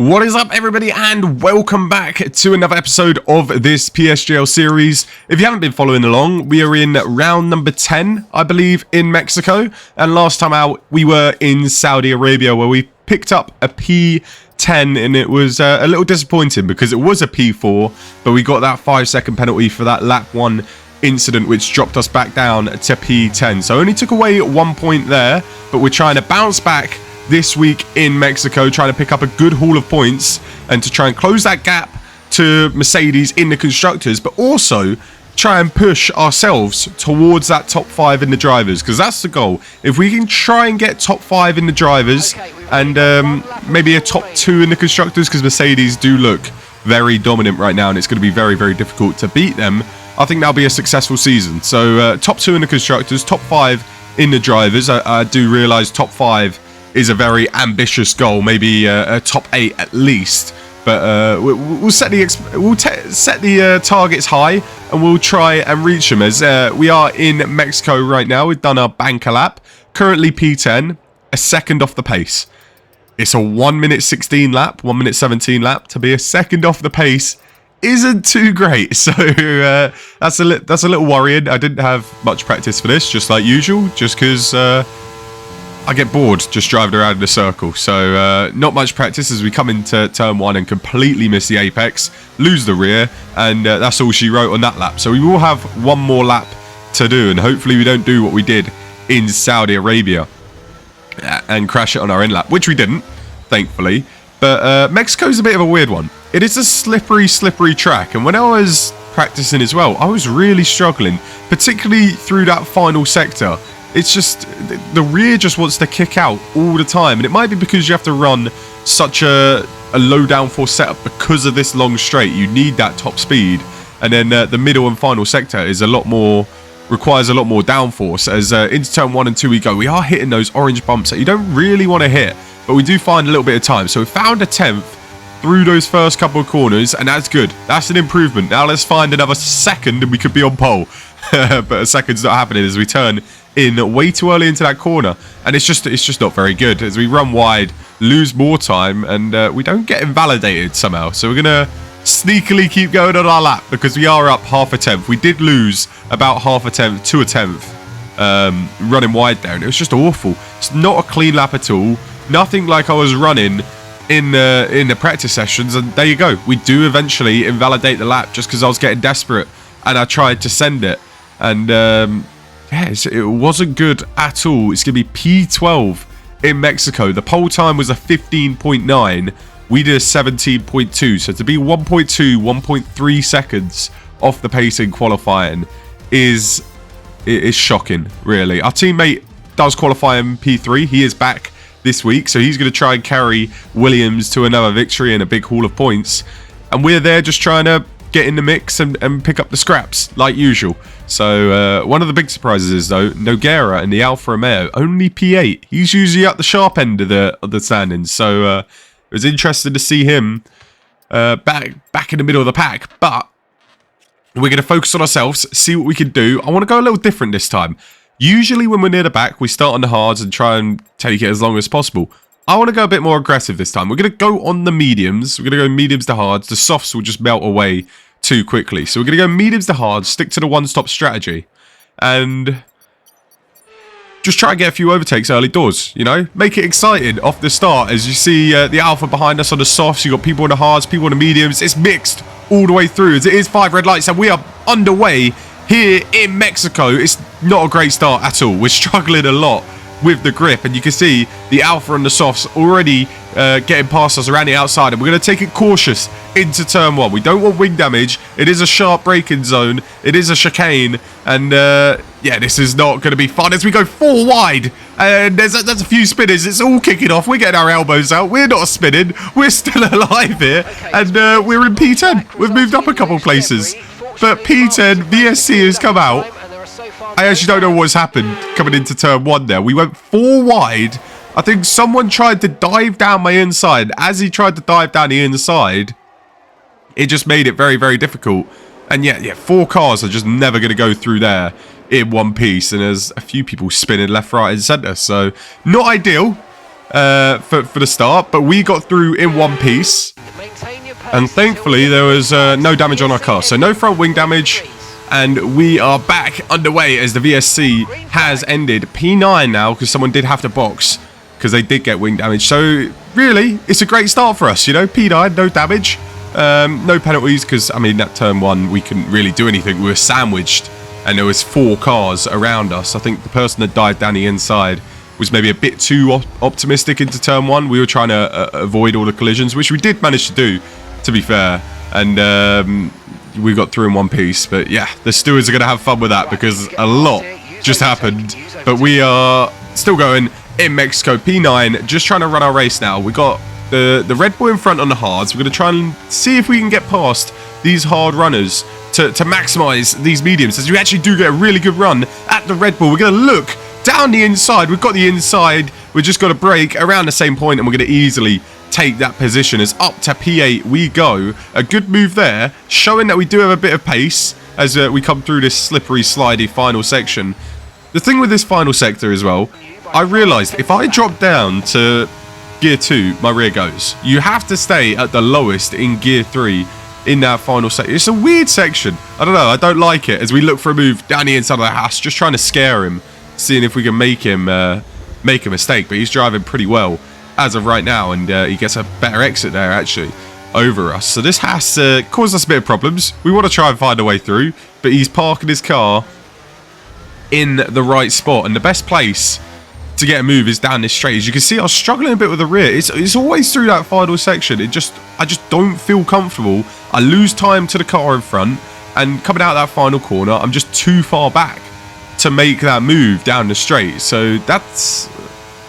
What is up, everybody, and welcome back to another episode of this PSGL series. If you haven't been following along, we are in round number 10, I believe, in Mexico. And last time out, we were in Saudi Arabia, where we picked up a P10, and it was a little disappointing because it was a P4, but we got that 5-second penalty for that lap 1 incident, which dropped us back down to P10. So only took away 1 point there, but we're trying to bounce back this week in Mexico, trying to pick up a good haul of points and to try and close that gap to Mercedes in the constructors, but also try and push ourselves towards that top 5 in the drivers, because that's the goal. If we can try and get top 5 in the drivers and maybe a top 2 in the constructors, because Mercedes do look very dominant right now and it's going to be very, very difficult to beat them, I think that'll be a successful season. So top 2 in the constructors, top 5 in the drivers. I do realise top 5 is a very ambitious goal, maybe a top 8 at least. But we'll set the targets high, and we'll try and reach them. As we are in Mexico right now, we've done our banker lap. Currently P10, a second off the pace. It's a 1 minute 16 lap, 1 minute 17 lap. To be a second off the pace isn't too great, so that's a little worrying. I didn't have much practice for this, just like usual, just because I get bored just driving around in a circle. So not much practice as we come into turn 1 and completely miss the apex, lose the rear, and that's all she wrote on that lap. So we will have one more lap to do, and hopefully we don't do what we did in Saudi Arabia and crash it on our end lap, which we didn't, thankfully. But Mexico's a bit of a weird one. It is a slippery track, and when I was practicing as well, I was really struggling, particularly through that final sector. It's just, the rear just wants to kick out all the time. And it might be because you have to run such a low downforce setup because of this long straight. You need that top speed. And then the middle and final sector is requires a lot more downforce. As into turn 1 and 2 we go. We are hitting those orange bumps that you don't really want to hit, but we do find a little bit of time. So we found a 10th through those first couple of corners, and that's good. That's an improvement. Now let's find another second and we could be on pole. But a second's not happening as we turn in way too early into that corner, and it's just not very good as we run wide, lose more time, and we don't get invalidated somehow. So we're gonna sneakily keep going on our lap because we are up half a tenth. We did lose about half a tenth to a tenth running wide there, and it was just awful. It's not a clean lap at all. Nothing like I was running in the practice sessions, and there you go. We do eventually invalidate the lap just because I was getting desperate and I tried to send it, and yes, it wasn't good at all. It's going to be P12 in Mexico. The pole time was a 15.9. We did a 17.2. So to be 1.2, 1.3 seconds off the pace in qualifying is shocking, really. Our teammate does qualify in P3. He is back this week, so he's going to try and carry Williams to another victory and a big haul of points. And we're there just trying to get in the mix and pick up the scraps like usual. So one of the big surprises is though Nogueira in the Alfa Romeo only P8. He's usually at the sharp end of the standings. So it was interesting to see him back in the middle of the pack. But we're going to focus on ourselves, see what we can do. I want to go a little different this time. Usually when we're near the back, we start on the hards and try and take it as long as possible. I want to go a bit more aggressive this time. We're going to go on the mediums. We're going to go mediums to hards. The softs will just melt away too quickly. So we're going to go mediums to hards, stick to the one-stop strategy, and just try and get a few overtakes early doors, you know? Make it exciting off the start. As you see the Alpha behind us on the softs, you've got people on the hards, people on the mediums. It's mixed all the way through as it is 5 red lights, and we are underway here in Mexico. It's not a great start at all. We're struggling a lot with the grip, and you can see the Alpha and the softs already getting past us around the outside, and we're going to take it cautious into turn 1. We don't want wing damage. It is a sharp braking zone. It is a chicane, and yeah, this is not going to be fun as we go 4 wide, and there's a few spinners. It's all kicking off. We're getting our elbows out. We're not spinning. We're still alive here, and we're in P10. We've moved up a couple places, but P10 VSC has come out. I actually don't know what's happened coming into turn 1 there. We went 4 wide. I think someone tried to dive down my inside. As he tried to dive down the inside, it just made it very, very difficult. And yeah, 4 cars are just never going to go through there in one piece. And there's a few people spinning left, right and centre. So not ideal. for the start, but we got through in one piece. And thankfully, there was no damage on our car. So no front wing damage. And we are back underway as the VSC has ended. P9 now, because someone did have to box. Because they did get wing damage. So really, it's a great start for us. You know, P9, no damage. No penalties, because, I mean, that turn 1, we couldn't really do anything. We were sandwiched. And there was 4 cars around us. I think the person that died down the inside was maybe a bit too optimistic into turn 1. We were trying to avoid all the collisions, which we did manage to do, to be fair. And we got through in one piece. But yeah, the stewards are going to have fun with that because a lot just happened. But we are still going in Mexico. P9, just trying to run our race now. We got the Red Bull in front on the hards. We're going to try and see if we can get past these hard runners to maximise these mediums. As we actually do get a really good run at the Red Bull. We're going to look down the inside. We've got the inside. We've just got to brake around the same point and we're going to easily take that position. As up to P8 we go. A good move there, showing that we do have a bit of pace as we come through this slippery, slidey final section. The thing with this final sector as well, I realised if I drop down to gear 2, my rear goes. You have to stay at the lowest in gear 3 in that final section. It's a weird section. I don't know. I don't like it as we look for a move down the inside of the house, just trying to scare him, seeing if we can make him make a mistake. But he's driving pretty well as of right now, and he gets a better exit there actually over us. So this has caused us a bit of problems. We want to try and find a way through, but he's parking his car in the right spot, and the best place to get a move is down this straight. As you can see, I was struggling a bit with the rear. It's always through that final section. I just don't feel comfortable. I lose time to the car in front, and coming out of that final corner, I'm just too far back to make that move down the straight. So that's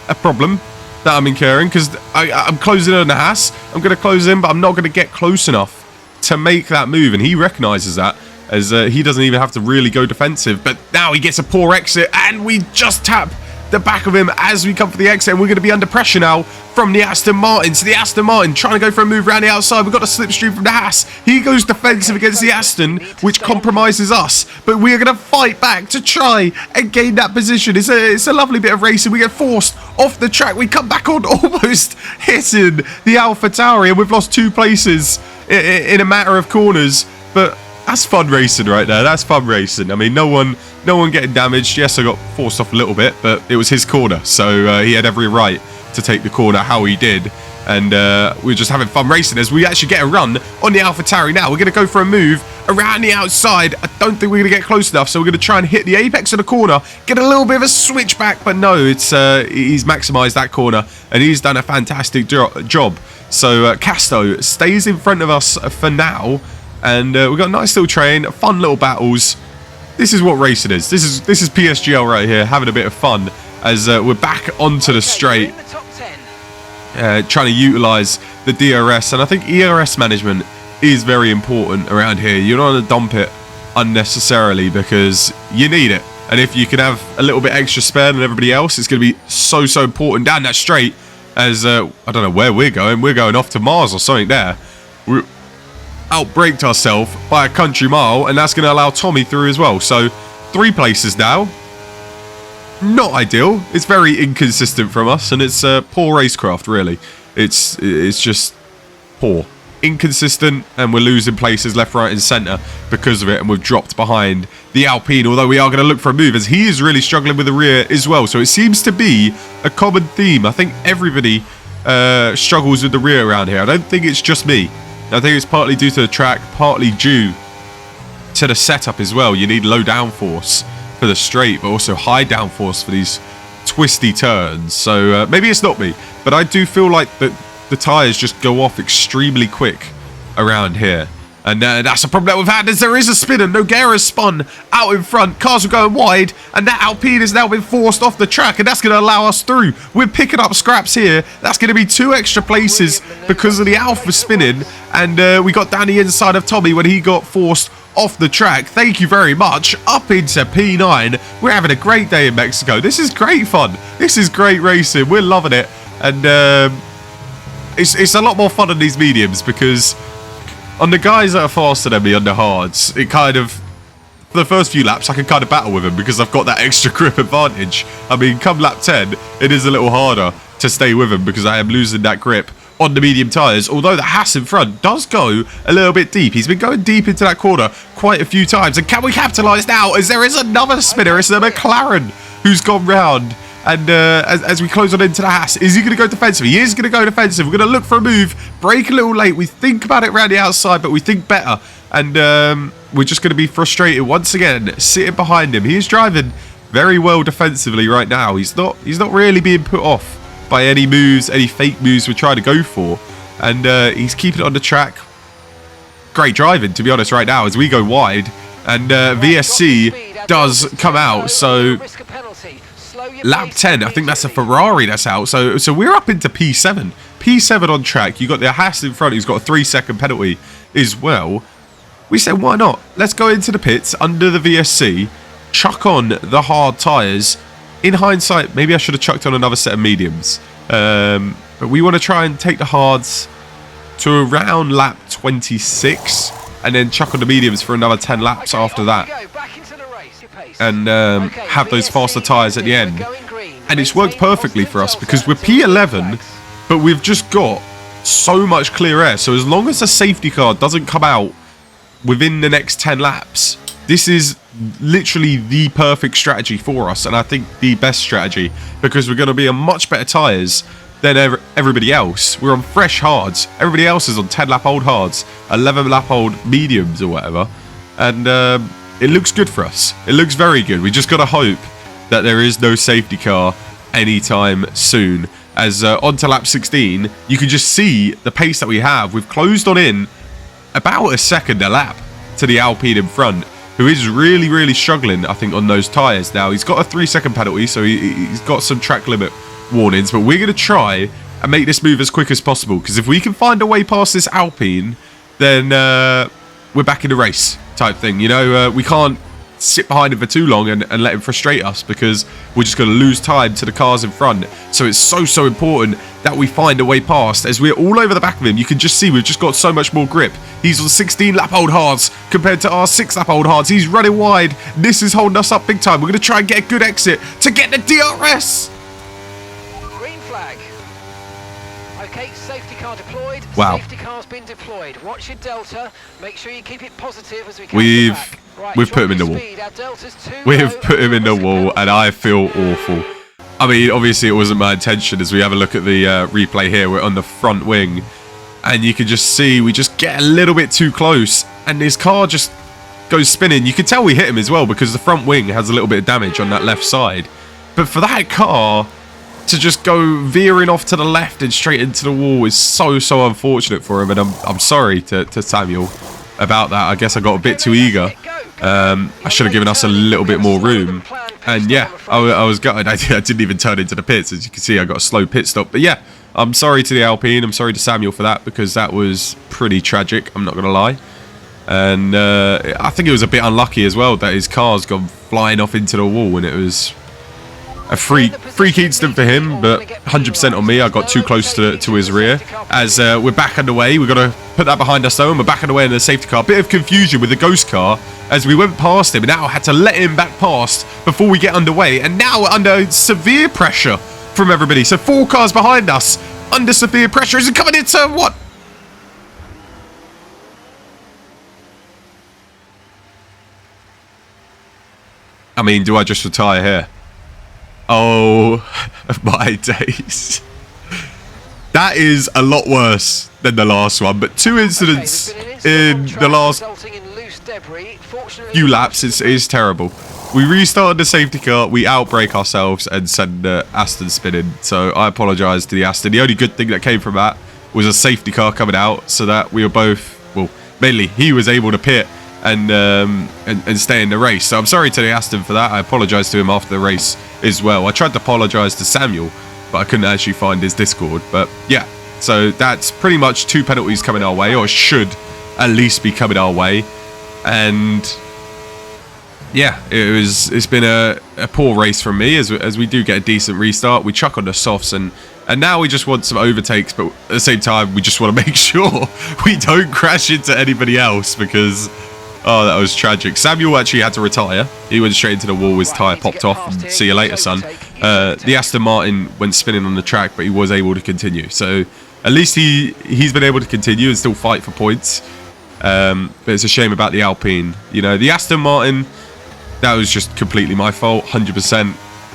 a problem that I'm incurring, because I'm closing in on the Haas. I'm going to close in, but I'm not going to get close enough to make that move, and he recognises that, as he doesn't even have to really go defensive. But now he gets a poor exit, and we just tap the back of him as we come for the exit, and we're going to be under pressure now from the Aston Martin. So the Aston Martin trying to go for a move around the outside. We've got a slipstream from the Haas. He goes defensive against the Aston, which compromises us, but we are going to fight back to try and gain that position. It's a lovely bit of racing. We get forced off the track. We come back on, almost hitting the AlphaTauri, and we've lost 2 places in a matter of corners. But that's fun racing right there. That's fun racing. I mean, no one getting damaged. Yes, I got forced off a little bit, but it was his corner, so he had every right to take the corner how he did. And we're just having fun racing as we actually get a run on the AlphaTauri now. We're going to go for a move around the outside. I don't think we're going to get close enough, so we're going to try and hit the apex of the corner, get a little bit of a switchback, but no, it's he's maximised that corner, and he's done a fantastic job. So Casto stays in front of us for now. And we've got a nice little train, fun little battles. This is what racing is. This is PSGL right here, having a bit of fun as we're back onto the straight, trying to utilise the DRS. And I think ERS management is very important around here. You don't want to dump it unnecessarily because you need it. And if you can have a little bit extra spare than everybody else, it's going to be so important down that straight. As I don't know where we're going. We're going off to Mars or something there. We're outbraked ourselves by a country mile, and that's going to allow Tommy through as well. So 3 places now. Not ideal. It's very inconsistent from us, and it's poor racecraft really. It's just poor, inconsistent, and we're losing places left, right and centre because of it, and we've dropped behind the Alpine, although we are going to look for a move as he is really struggling with the rear as well. So it seems to be a common theme. I think everybody struggles with the rear around here. I don't think it's just me. I think it's partly due to the track, partly due to the setup as well. You need low downforce for the straight, but also high downforce for these twisty turns. So maybe it's not me, but I do feel like that the tyres just go off extremely quick around here. And that's a problem that we've had, as there is a spinner. Nogueira's spun out in front. Cars are going wide, and that Alpine has now been forced off the track, and that's going to allow us through. We're picking up scraps here. That's going to be 2 extra places because of the Alpha spinning, and we got down the inside of Tommy when he got forced off the track. Thank you very much. Up into P9. We're having a great day in Mexico. This is great fun. This is great racing. We're loving it, and it's a lot more fun on these mediums because on the guys that are faster than me on the hards, it kind of for the first few laps, I can kind of battle with him because I've got that extra grip advantage. I mean, come lap 10, it is a little harder to stay with him because I am losing that grip on the medium tyres, although the Haas in front does go a little bit deep. He's been going deep into that corner quite a few times. And can we capitalise now as there is another spinner? It's the McLaren who's gone round. And as we close on into the Haas, is he going to go defensive? He is going to go defensive. We're going to look for a move, break a little late. We think about it around the outside, but we think better. And we're just going to be frustrated once again, sitting behind him. He is driving very well defensively right now. He's not really being put off by any moves, any fake moves we're trying to go for. And he's keeping it on the track. Great driving, to be honest, right now as we go wide. And VSC does come out. So lap 10, I think that's a Ferrari that's out. So we're up into P7. P7 on track. You got the Haas in front who's got a 3-second penalty as well. We said, why not? Let's go into the pits under the VSC. Chuck on the hard tyres. In hindsight, maybe I should have chucked on another set of mediums. But we want to try and take the hards to around lap 26 and then chuck on the mediums for another 10 laps after that. And have those faster tyres at the end. And it's worked perfectly for us because we're P11, but we've just got so much clear air. So as long as the safety car doesn't come out within the next 10 laps, this is literally the perfect strategy for us, and I think the best strategy because we're going to be on much better tyres than everybody else. We're on fresh hards. Everybody else is on 10-lap-old hards, 11-lap-old mediums or whatever, and it looks good for us. It looks very good. We just got to hope that there is no safety car anytime soon. As onto lap 16, you can just see the pace that we have. We've closed on in about a second a lap to the Alpine in front, who is really, really struggling, I think, on those tyres. Now, he's got a 3-second penalty, so he's got some track limit warnings, but we're going to try and make this move as quick as possible, because if we can find a way past this Alpine, then we're back in the race type thing. You know, we can't sit behind him for too long and let him frustrate us, because we're just going to lose time to the cars in front. So it's so important that we find a way past. As we're all over the back of him, you can just see we've just got so much more grip. He's on 16-lap-old hards compared to our 6-lap-old hards. He's running wide. This is holding us up big time. We're going to try and get a good exit to get the DRS. Green flag. Okay, safety car deployed. Wow. Safety car's been deployed. Watch your delta. Make sure you keep it positive as we come back. Right, we've put him in the wall. We've put him in the wall, and I feel awful. I mean, obviously it wasn't my intention. As we have a look at the replay here, we're on the front wing, and you can just see we just get a little bit too close, and his car just goes spinning. You can tell we hit him as well because the front wing has a little bit of damage on that left side. But for that car to just go veering off to the left and straight into the wall is so unfortunate for him, and I'm sorry to Samuel about that. I guess I got a bit too eager. I should have given us a little bit more room. And yeah, I was gutted. I didn't even turn into the pits. As you can see, I got a slow pit stop. But yeah, I'm sorry to the Alpine. I'm sorry to Samuel for that, because that was pretty tragic. I'm not going to lie. And I think it was a bit unlucky as well that his car's gone flying off into the wall, and it was a freak instant for him, but 100% on me. I got too close to his rear. As we're back underway, we've got to put that behind us though, and we're back underway in the safety car. Bit of confusion with the ghost car as we went past him, and now had to let him back past before we get underway. And now we're under severe pressure from everybody. So 4 cars behind us under severe pressure. Is it coming into what? I mean, do I just retire here? Oh my days. That is a lot worse than the last one, but 2 incidents in the last few laps is terrible. We restarted the safety car, we outbrake ourselves and send Aston spinning. So I apologise to the Aston. The only good thing that came from that was a safety car coming out, so that we were both, well, mainly he was able to pit and stay in the race. So I'm sorry to the Aston for that. I apologise to him after the race as well. I tried to apologise to Samuel, but I couldn't actually find his Discord. But yeah, so that's pretty much 2 penalties coming our way, or should at least be coming our way. And yeah, it's been a poor race from me, as we do get a decent restart. We chuck on the softs, and now we just want some overtakes, but at the same time we just want to make sure we don't crash into anybody else, because Oh, that was tragic. Samuel actually had to retire. He went straight into the wall. His tyre popped off. And see you later, son. The Aston Martin went spinning on the track, but he was able to continue. So at least he's been able to continue and still fight for points. But it's a shame about the Alpine. You know, the Aston Martin, that was just completely my fault. 100%.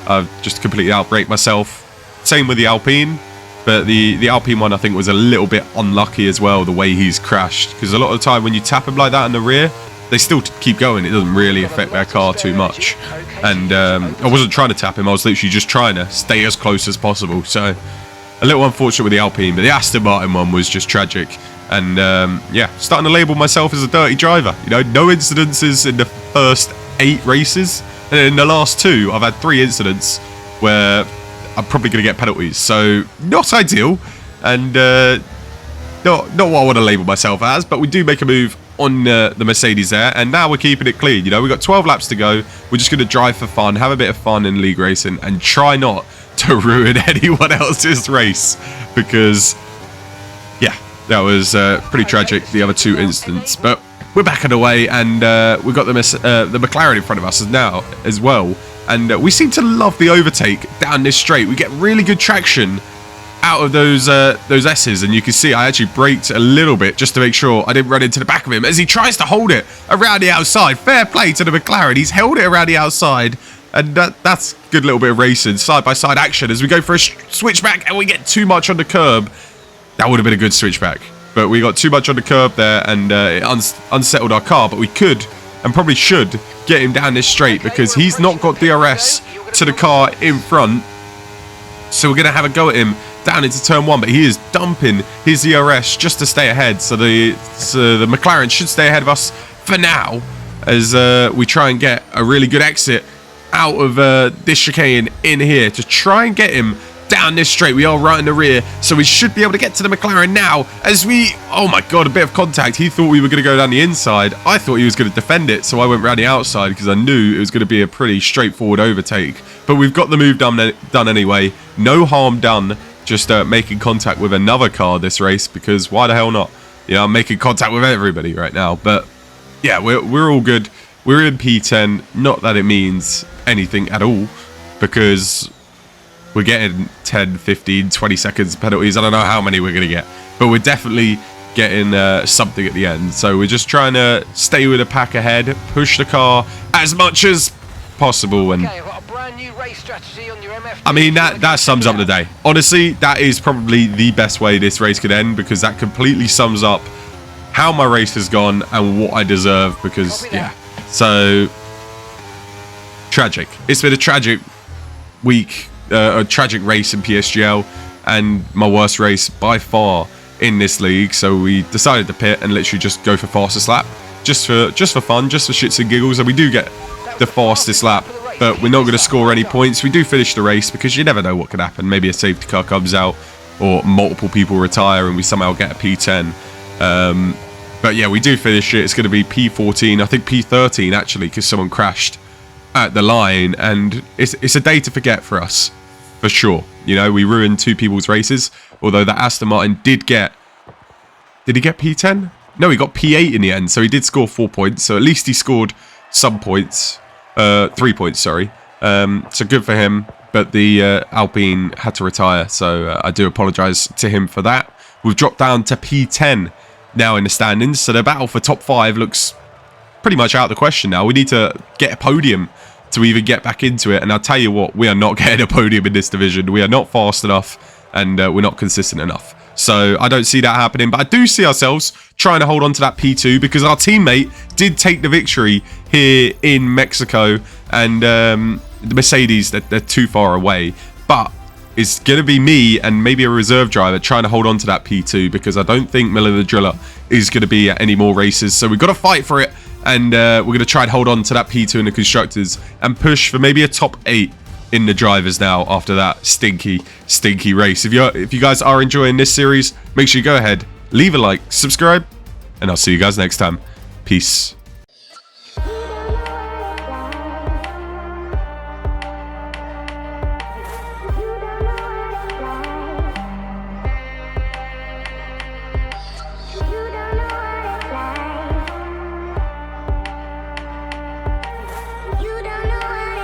I've just completely outbraked myself. Same with the Alpine. But the Alpine one, I think, was a little bit unlucky as well, the way he's crashed. Because a lot of the time when you tap him like that in the rear, they still keep going. It doesn't really affect their car too much. And I wasn't trying to tap him. I was literally just trying to stay as close as possible. So a little unfortunate with the Alpine. But the Aston Martin one was just tragic. And yeah, starting to label myself as a dirty driver. You know, no incidences in the first 8 races. And in the last 2, I've had 3 incidents where I'm probably going to get penalties. So not ideal. And not what I want to label myself as. But we do make a move on the Mercedes there. And now we're keeping it clean. You know, we've got 12 laps to go. We're just going to drive for fun. Have a bit of fun in league racing. And try not to ruin anyone else's race. Because, yeah, that was pretty tragic, the other 2 incidents. But we're back on the way. And we've got the McLaren in front of us now as well. And we seem to love the overtake down this straight. We get really good traction out of those S's, and you can see I actually braked a little bit just to make sure I didn't run into the back of him as he tries to hold it around the outside. Fair play to the McLaren. He's held it around the outside, and that's a good little bit of racing, side-by-side action as we go for a switchback, and we get too much on the curb. That would have been a good switchback, but we got too much on the curb there, and it unsettled our car, but we could and probably should get him down this straight because he's not got DRS to the car in front. So we're going to have a go at him down into turn 1, but he is dumping his DRS just to stay ahead. So the McLaren should stay ahead of us for now as we try and get a really good exit out of this chicane in here to try and get him down this straight. We are right in the rear, so we should be able to get to the McLaren now as we... Oh my god, a bit of contact. He thought we were going to go down the inside. I thought he was going to defend it, so I went around the outside because I knew it was going to be a pretty straightforward overtake. But we've got the move done anyway. No harm done. Just making contact with another car this race because why the hell not? You know, I'm making contact with everybody right now. But yeah, we're all good. We're in P10. Not that it means anything at all because we're getting 10, 15, 20 seconds penalties. I don't know how many we're going to get, but we're definitely getting something at the end. So we're just trying to stay with the pack ahead, push the car as much as possible. And okay, I've got a brand new race strategy on your F13. I mean, that sums up the day. Honestly, that is probably the best way this race could end because that completely sums up how my race has gone and what I deserve because, yeah. So, tragic. It's been a tragic week. A tragic race in PSGL and my worst race by far in this league, so we decided to pit and literally just go for fastest lap just for fun, just for shits and giggles. And we do get the fastest lap, but we're not going to score any points. We do finish the race because you never know what could happen. Maybe a safety car comes out or multiple people retire and we somehow get a P10. But yeah, we do finish it. It's going to be P14, I think P13 actually, because someone crashed at the line, and it's a day to forget for us, for sure. You know, we ruined 2 people's races, although that Aston Martin did he get P10? No, he got P8 in the end, so he did score 4 points, so at least he scored some points, 3 points, sorry. So good for him, but the Alpine had to retire, so I do apologise to him for that. We've dropped down to P10 now in the standings, so the battle for top 5 looks pretty much out of the question now. We need to get a podium to even get back into it, and I'll tell you what, we are not getting a podium in this division. We are not fast enough, and we're not consistent enough. So I don't see that happening, but I do see ourselves trying to hold on to that P2 because our teammate did take the victory here in Mexico, and the Mercedes, they're too far away. But it's going to be me and maybe a reserve driver trying to hold on to that P2 because I don't think Miller the Driller is going to be at any more races. So we've got to fight for it, and we're going to try and hold on to that P2 in the constructors and push for maybe a top 8 in the drivers now after that stinky race. If you guys are enjoying this series, make sure you go ahead, leave a like, subscribe, and I'll see you guys next time. Peace.